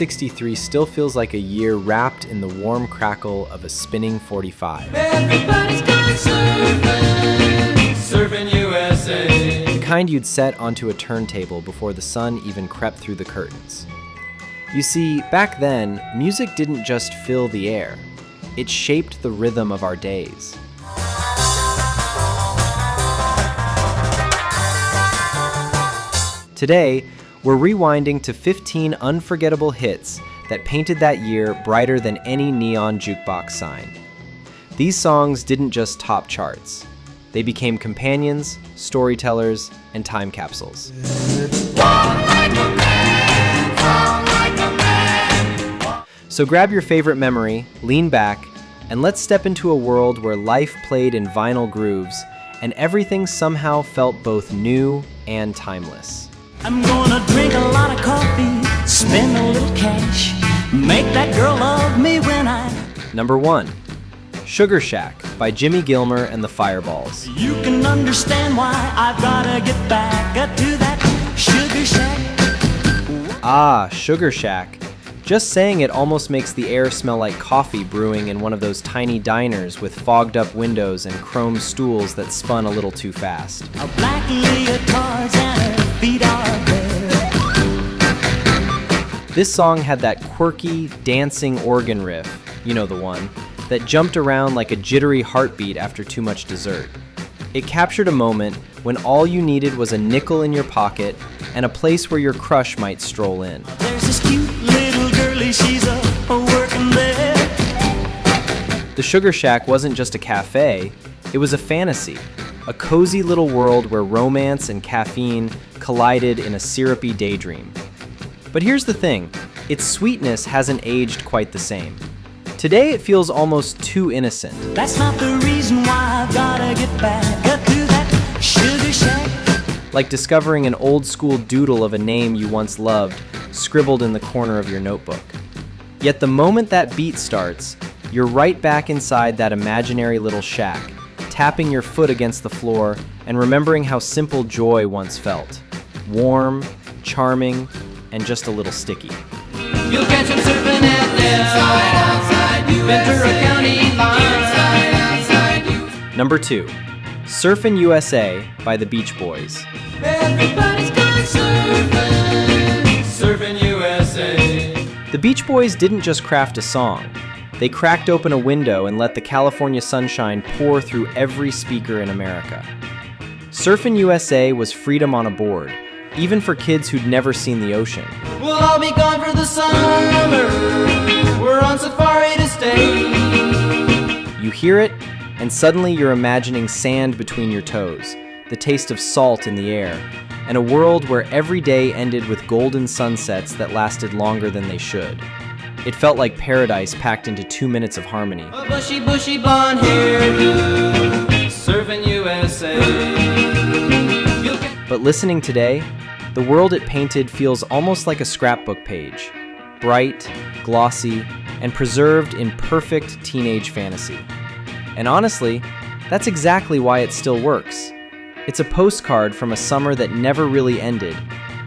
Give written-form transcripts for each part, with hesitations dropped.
1963 still feels like a year wrapped in the warm crackle of a spinning 45. Everybody's gone surfing, Surfin USA. The kind you'd set onto a turntable before the sun even crept through the curtains. You see, back then, music didn't just fill the air. It shaped the rhythm of our days. Today, we're rewinding to 15 unforgettable hits that painted that year brighter than any neon jukebox sign. These songs didn't just top charts. They became companions, storytellers, and time capsules. So grab your favorite memory, lean back, and let's step into a world where life played in vinyl grooves and everything somehow felt both new and timeless. I'm gonna drink a lot of coffee, spend a little cash, make that girl love me when I... Number 1. Sugar Shack by Jimmy Gilmer and the Fireballs. You can understand why I've gotta get back to that Sugar Shack. Ah, Sugar Shack. Just saying it almost makes the air smell like coffee brewing in one of those tiny diners with fogged up windows and chrome stools that spun a little too fast. A black leotards and her feet are bare. This song had that quirky, dancing organ riff, you know the one, that jumped around like a jittery heartbeat after too much dessert. It captured a moment when all you needed was a nickel in your pocket and a place where your crush might stroll in. There's this cute little girlie, she's a working there. The Sugar Shack wasn't just a cafe, it was a fantasy, a cozy little world where romance and caffeine collided in a syrupy daydream. But here's the thing, its sweetness hasn't aged quite the same. Today it feels almost too innocent. That's not the reason why I've gotta get back to that Sugar Shack. Like discovering an old school doodle of a name you once loved, scribbled in the corner of your notebook. Yet the moment that beat starts, you're right back inside that imaginary little shack, tapping your foot against the floor and remembering how simple joy once felt. Warm, charming, and just a little sticky. You'll catch him surfing at Ventura County line. Number 2, Surfin USA by the Beach Boys. Everybody's gone surfing, Surfin USA. The Beach Boys didn't just craft a song. They cracked open a window and let the California sunshine pour through every speaker in America. Surfin USA was freedom on a board, even for kids who'd never seen the ocean. We'll all be gone for the summer, we're on safari to stay. You hear it, and suddenly you're imagining sand between your toes, the taste of salt in the air, and a world where every day ended with golden sunsets that lasted longer than they should. It felt like paradise packed into 2 minutes of harmony. A bushy, bushy blonde hairdo, Surfin USA. But listening today, the world it painted feels almost like a scrapbook page. Bright, glossy, and preserved in perfect teenage fantasy. And honestly, that's exactly why it still works. It's a postcard from a summer that never really ended,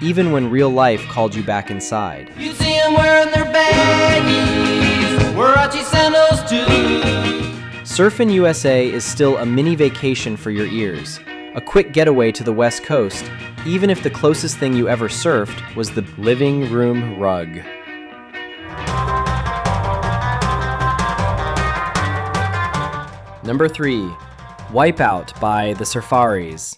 even when real life called you back inside. You see them wearing their baggies, Warachi sandals too. Surfin USA is still a mini vacation for your ears, a quick getaway to the West Coast, even if the closest thing you ever surfed was the living room rug. Number 3, Wipeout by the Safaris.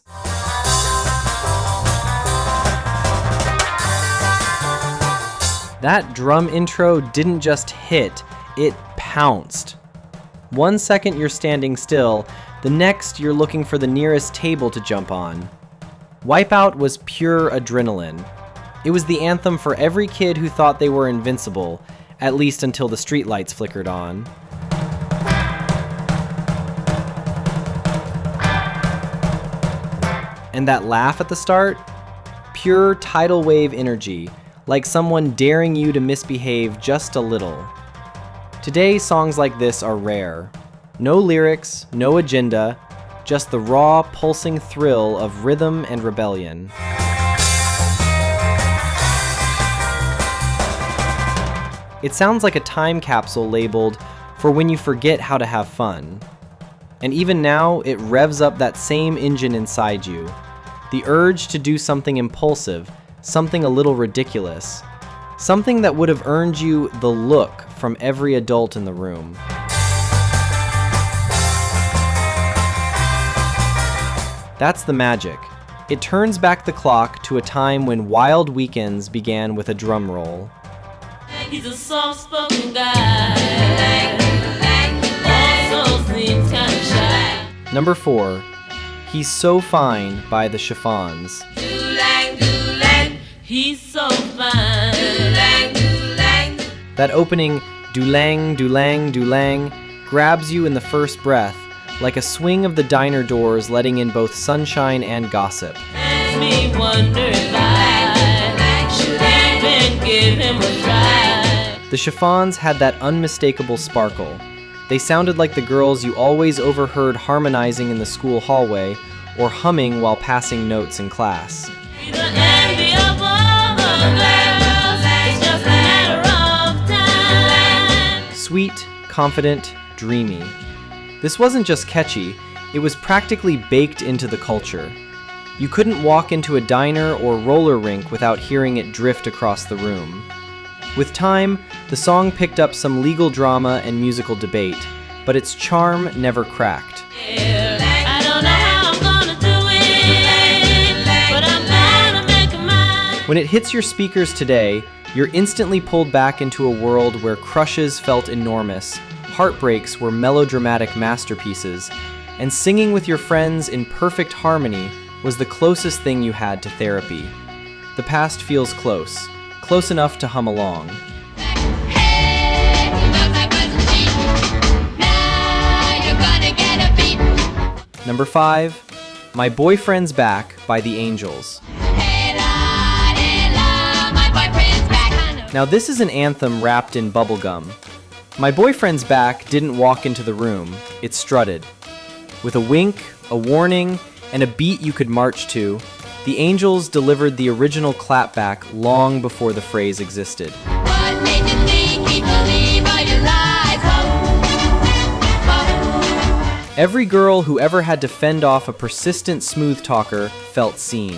That drum intro didn't just hit, it pounced. 1 second you're standing still, the next you're looking for the nearest table to jump on. Wipeout was pure adrenaline. It was the anthem for every kid who thought they were invincible, at least until the streetlights flickered on. And that laugh at the start? Pure tidal wave energy, like someone daring you to misbehave just a little. Today, songs like this are rare. No lyrics, no agenda, just the raw, pulsing thrill of rhythm and rebellion. It sounds like a time capsule labeled for when you forget how to have fun. And even now, it revs up that same engine inside you. The urge to do something impulsive, something a little ridiculous. Something that would have earned you the look from every adult in the room. That's the magic. It turns back the clock to a time when wild weekends began with a drum roll. He's a soft-spoken guy, also seems kind of shy. Number 4, He's So Fine by the Chiffons. Doo-lang, doo-lang, he's so fine. Doo-lang, doo-lang. That opening doo-lang, doo-lang, doo-lang grabs you in the first breath, like a swing of the diner doors letting in both sunshine and gossip. Makes me wonder if I should even give him a try. The Chiffons had that unmistakable sparkle. They sounded like the girls you always overheard harmonizing in the school hallway or humming while passing notes in class. He's the envy of all the girls, it's just a matter of time. Sweet, confident, dreamy. This wasn't just catchy, it was practically baked into the culture. You couldn't walk into a diner or roller rink without hearing it drift across the room. With time, the song picked up some legal drama and musical debate, but its charm never cracked. I don't know how I'm gonna do it, but I'm gonna make it mine. When it hits your speakers today, you're instantly pulled back into a world where crushes felt enormous, heartbreaks were melodramatic masterpieces, and singing with your friends in perfect harmony was the closest thing you had to therapy. The past feels close enough to hum along. Number 5, My Boyfriend's Back by the Angels. Now this is an anthem wrapped in bubblegum. My Boyfriend's Back didn't walk into the room, it strutted. With a wink, a warning, and a beat you could march to, the Angels delivered the original clapback long before the phrase existed. What made you think he'd believe all your lies? Every girl who ever had to fend off a persistent smooth talker felt seen.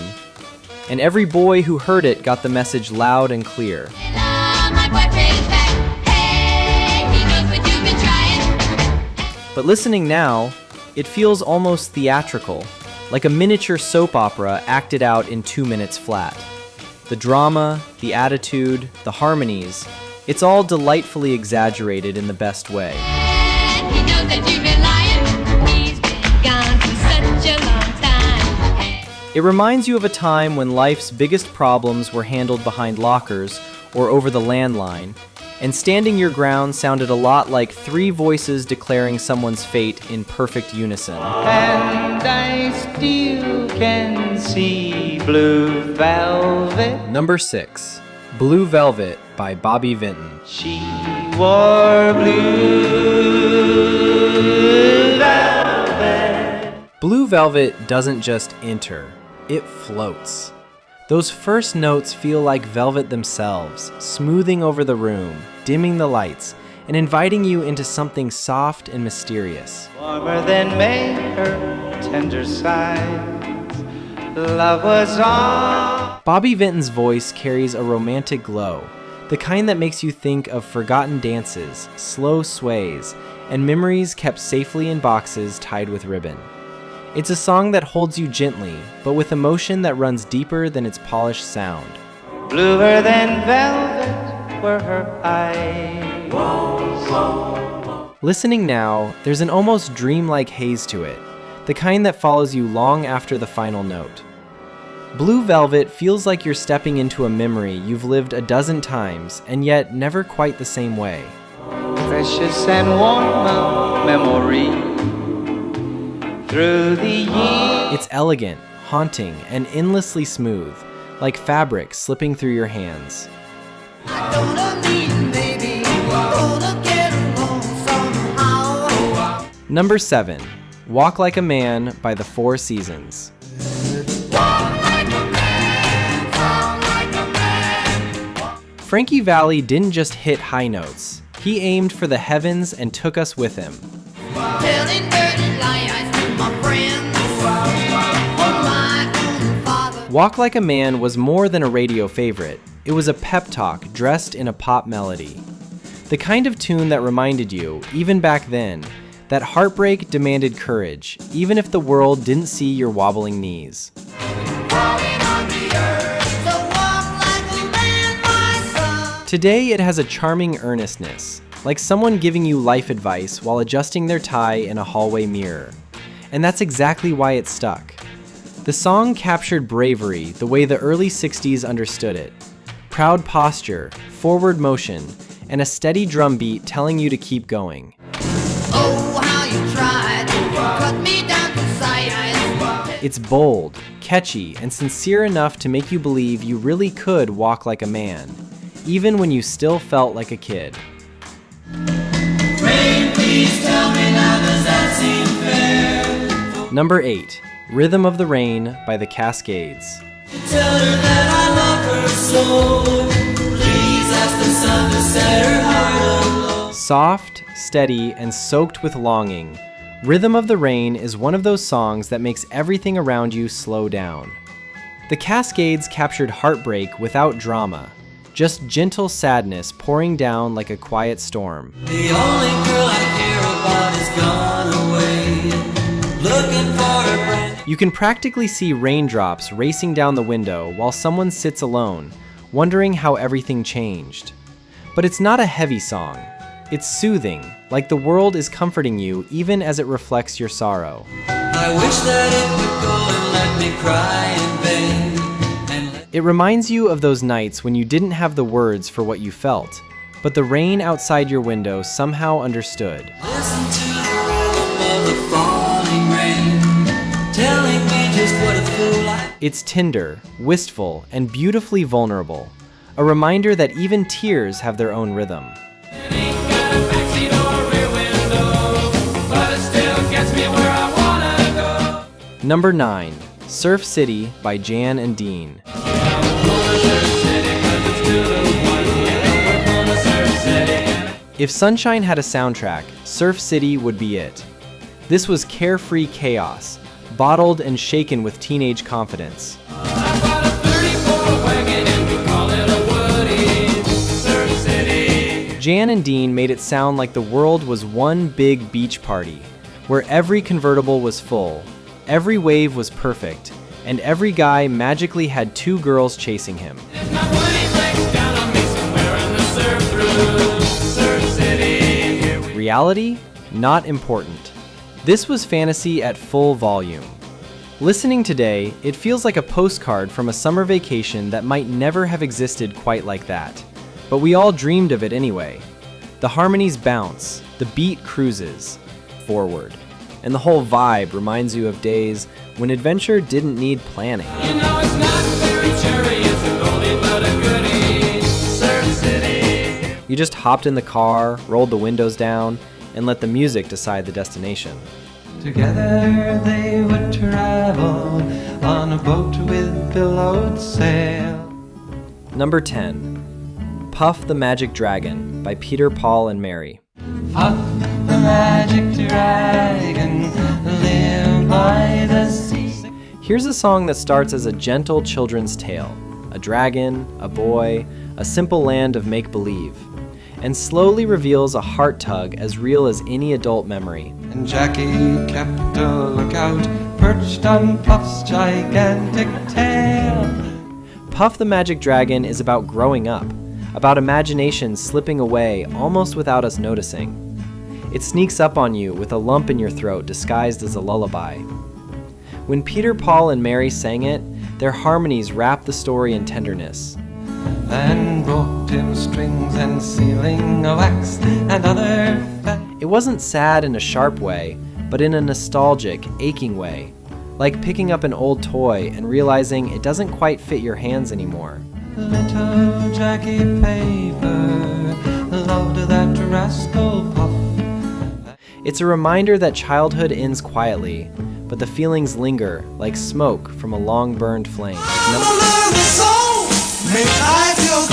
And every boy who heard it got the message loud and clear. My boyfriend's back. Hey, he knows what you've been trying. But listening now, it feels almost theatrical, like a miniature soap opera acted out in 2 minutes flat. The drama, the attitude, the harmonies, it's all delightfully exaggerated in the best way. And he knows that you've been lying. He's been gone for such a long time. It reminds you of a time when life's biggest problems were handled behind lockers or over the landline, and standing your ground sounded a lot like 3 voices declaring someone's fate in perfect unison. And I still can see blue velvet. Number 6, Blue Velvet by Bobby Vinton. She wore blue velvet. Blue Velvet doesn't just enter, it floats. Those first notes feel like velvet themselves, smoothing over the room, dimming the lights, and inviting you into something soft and mysterious. Warmer than May, her tender sighs. Love was on. Bobby Vinton's voice carries a romantic glow, the kind that makes you think of forgotten dances, slow sways, and memories kept safely in boxes tied with ribbon. It's a song that holds you gently, but with emotion that runs deeper than its polished sound. Bluer than velvet were her eyes. Listening now, there's an almost dreamlike haze to it, the kind that follows you long after the final note. Blue Velvet feels like you're stepping into a memory you've lived a dozen times, and yet never quite the same way. Precious and warm a memory through the years. It's elegant, haunting, and endlessly smooth, like fabric slipping through your hands. Number 7, Walk Like a Man by the Four Seasons. Frankie Valli didn't just hit high notes. He aimed for the heavens and took us with him. Telling dirty lies to my friends. On my own father. Walk Like a Man was more than a radio favorite. It was a pep talk dressed in a pop melody. The kind of tune that reminded you, even back then, that heartbreak demanded courage, even if the world didn't see your wobbling knees. Walking on the earth. So walk like a man, my son. Today it has a charming earnestness, like someone giving you life advice while adjusting their tie in a hallway mirror. And that's exactly why it stuck. The song captured bravery the way the early 60s understood it. Proud posture, forward motion, and a steady drum beat telling you to keep going. Oh, how you tried to cut me down to size. It's bold, catchy, and sincere enough to make you believe you really could walk like a man, even when you still felt like a kid. Rain, please tell me now, does that seem fair? Number 8, Rhythm of the Rain by the Cascades. Tell her that I love her so. Please ask the sun to set her heart aglow. Soft, steady, and soaked with longing, Rhythm of the Rain is one of those songs that makes everything around you slow down. The Cascades captured heartbreak without drama, just gentle sadness pouring down like a quiet storm. The only girl I care about is gone away. Looking for a brand. You can practically see raindrops racing down the window while someone sits alone, wondering how everything changed. But it's not a heavy song. It's soothing, like the world is comforting you even as it reflects your sorrow. I wish that it would go and let me cry in vain. And let It reminds you of those nights when you didn't have the words for what you felt, but the rain outside your window somehow understood. listen to the rhythm of the falling rain, telling me just what a fool I am. It's tender, wistful, and beautifully vulnerable, a reminder that even tears have their own rhythm. Number 9, Surf City by Jan and Dean. If Sunshine had a soundtrack, Surf City would be it. This was carefree chaos, bottled and shaken with teenage confidence. Jan and Dean made it sound like the world was one big beach party, where every convertible was full, every wave was perfect, and every guy magically had 2 girls chasing him. Reality? Not important. This was fantasy at full volume. Listening today, it feels like a postcard from a summer vacation that might never have existed quite like that. But we all dreamed of it anyway. The harmonies bounce, the beat cruises forward, and the whole vibe reminds you of days when adventure didn't need planning. You know it's not very cherry, it's a goldie but a goodie. Surf City. You just hopped in the car, rolled the windows down, and let the music decide the destination. Together they would travel on a boat with billowed sail. Number 10, Puff the Magic Dragon by Peter, Paul, and Mary. Puff the magic dragon, live by the sea. Here's a song that starts as a gentle children's tale, a dragon, a boy, a simple land of make-believe, and slowly reveals a heart tug as real as any adult memory. And Jackie kept a lookout, perched on Puff's gigantic tail. Puff the Magic Dragon is about growing up, about imagination slipping away almost without us noticing. It sneaks up on you with a lump in your throat disguised as a lullaby. When Peter, Paul, and Mary sang it, their harmonies wrapped the story in tenderness. And brought him strings and sealing wax and other It wasn't sad in a sharp way, but in a nostalgic, aching way, like picking up an old toy and realizing it doesn't quite fit your hands anymore. little Jackie Paper loved that rascal Puff. It's a reminder that childhood ends quietly, but the feelings linger like smoke from a long burned flame. Make I feel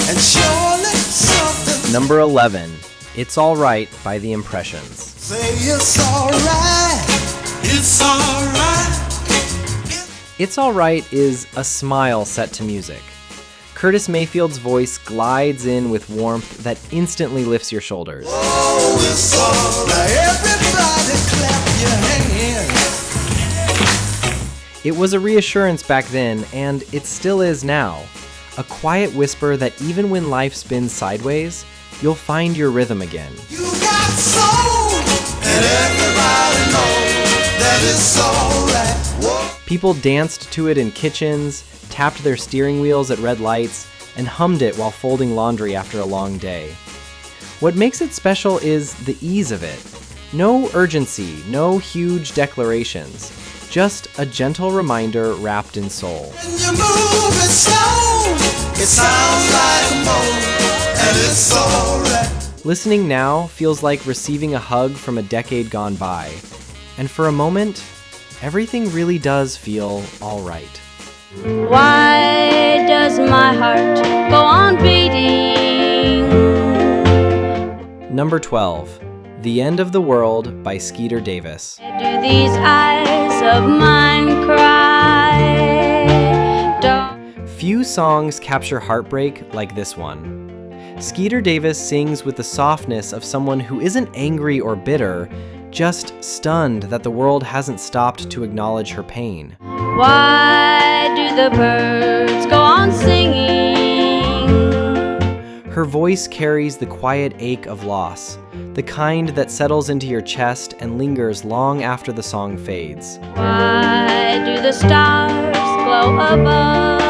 and surely something. Number 11, It's Alright by The Impressions. Say it's alright, it's alright. It's Alright is a smile set to music. Curtis Mayfield's voice glides in with warmth that instantly lifts your shoulders. Oh, it's alright, everybody clap your hands. It was a reassurance back then, and it still is now. A quiet whisper that even when life spins sideways, you'll find your rhythm again. You got soul, and everybody knows that it's alright. Whoa. People danced to it in kitchens, tapped their steering wheels at red lights, and hummed it while folding laundry after a long day. What makes it special is the ease of it. No urgency, no huge declarations. Just a gentle reminder wrapped in soul. When you move it slow, it sounds like a moan, and it's alright. Listening now feels like receiving a hug from a decade gone by. And for a moment, everything really does feel all right. Why does my heart go on beating? Number 12, The End of the World by Skeeter Davis. Do these eyes of mine cry? Don't Few songs capture heartbreak like this one. Skeeter Davis sings with the softness of someone who isn't angry or bitter, just stunned that the world hasn't stopped to acknowledge her pain. Why do the birds go on singing? Her voice carries the quiet ache of loss, the kind that settles into your chest and lingers long after the song fades. Why do the stars glow above?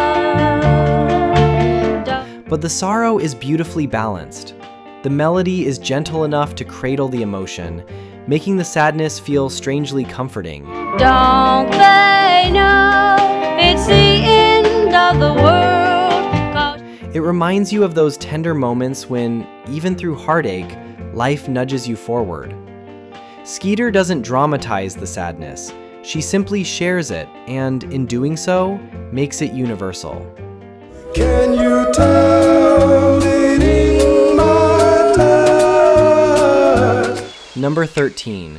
But the sorrow is beautifully balanced. The melody is gentle enough to cradle the emotion, making the sadness feel strangely comforting. Don't they know it's the end of the world? 'Cause It reminds you of those tender moments when, even through heartache, life nudges you forward. Skeeter doesn't dramatize the sadness. She simply shares it, and in doing so, makes it universal. Can you tell it in my touch? Number 13,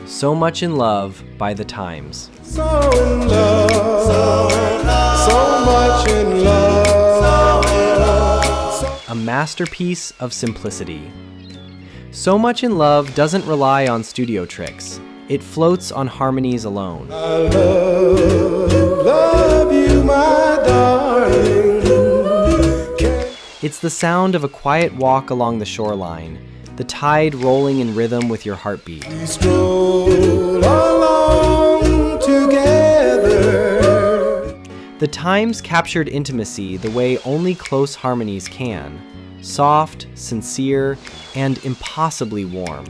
So Much in Love by The Times. So in love, so much in love. A masterpiece of simplicity. So Much in Love doesn't rely on studio tricks. It floats on harmonies alone. I love you, my darling. It's the sound of a quiet walk along the shoreline, the tide rolling in rhythm with your heartbeat. We stroll along together. The Times captured intimacy the way only close harmonies can, soft, sincere, and impossibly warm.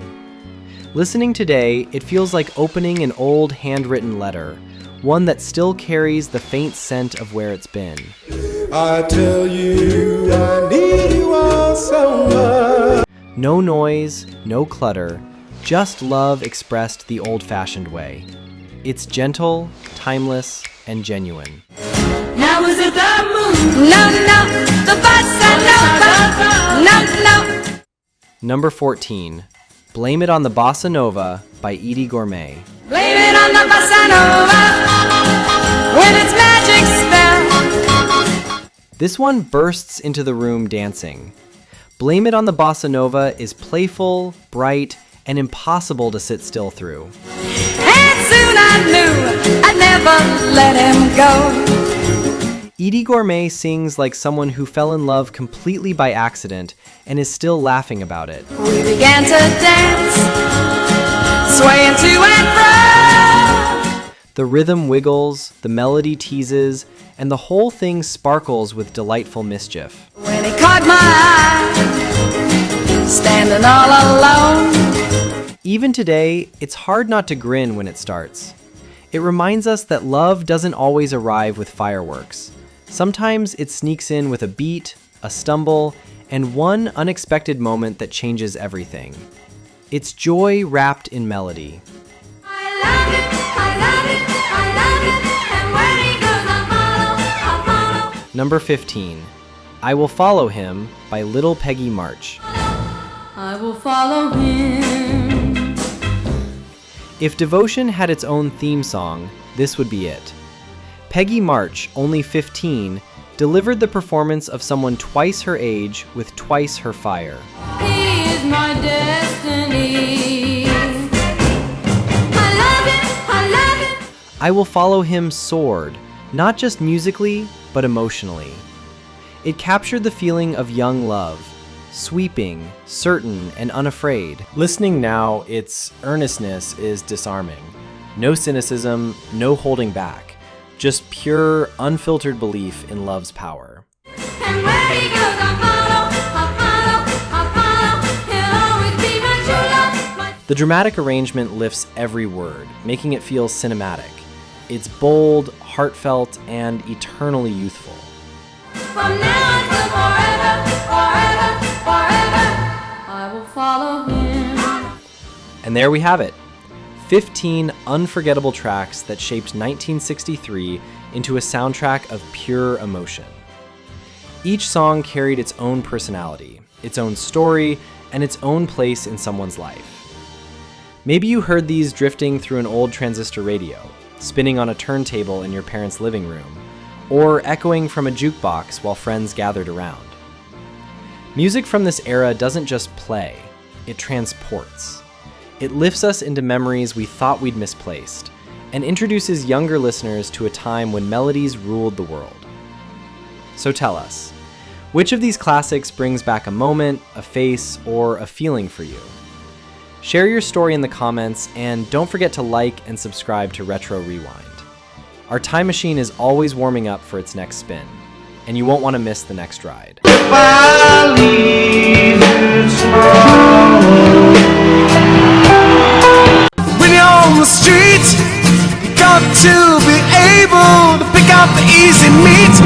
Listening today, it feels like opening an old handwritten letter, one that still carries the faint scent of where it's been. I tell you, I need you all so much. No noise, no clutter, just love expressed the old-fashioned way. It's gentle, timeless, and genuine. now is it the moon? No, the bossa nova. No. Number 14, Blame It on the Bossa Nova by Edie Gourmet. Blame it on the bossa nova with its magic spell. This one bursts into the room dancing. Blame It on the Bossa Nova is playful, bright, and impossible to sit still through. And soon I knew I'd never let him go. Edie Gourmet sings like someone who fell in love completely by accident and is still laughing about it. We began to dance, swaying to and fro. The rhythm wiggles, the melody teases, and the whole thing sparkles with delightful mischief. When he caught my eye, standing all alone. Even today, it's hard not to grin when it starts. It reminds us that love doesn't always arrive with fireworks. Sometimes it sneaks in with a beat, a stumble, and one unexpected moment that changes everything. It's joy wrapped in melody. I love it, I love it, I love it, and where he goes I follow. Number 15, I Will Follow Him by Little Peggy March. I will follow him. If devotion had its own theme song, this would be it. Peggy March, only 15, delivered the performance of someone twice her age with twice her fire. He is my destiny. I love him. I Will Follow Him soared, not just musically, but emotionally. It captured the feeling of young love, sweeping, certain, and unafraid. Listening now, its earnestness is disarming. No cynicism, no holding back. Just pure, unfiltered belief in love's power. And where he goes, I'll follow. He'll always be my true love. The dramatic arrangement lifts every word, making it feel cinematic. It's bold, heartfelt, and eternally youthful. From now until forever, I will follow him. And there we have it. 15 unforgettable tracks that shaped 1963 into a soundtrack of pure emotion. Each song carried its own personality, its own story, and its own place in someone's life. Maybe you heard these drifting through an old transistor radio, spinning on a turntable in your parents' living room, or echoing from a jukebox while friends gathered around. Music from this era doesn't just play, it transports. It lifts us into memories we thought we'd misplaced, and introduces younger listeners to a time when melodies ruled the world. So tell us, which of these classics brings back a moment, a face, or a feeling for you? Share your story in the comments, and don't forget to like and subscribe to Retro Rewind. Our time machine is always warming up for its next spin, and you won't want to miss the next ride. When you're on the street, you got to be able to pick out the easy meat.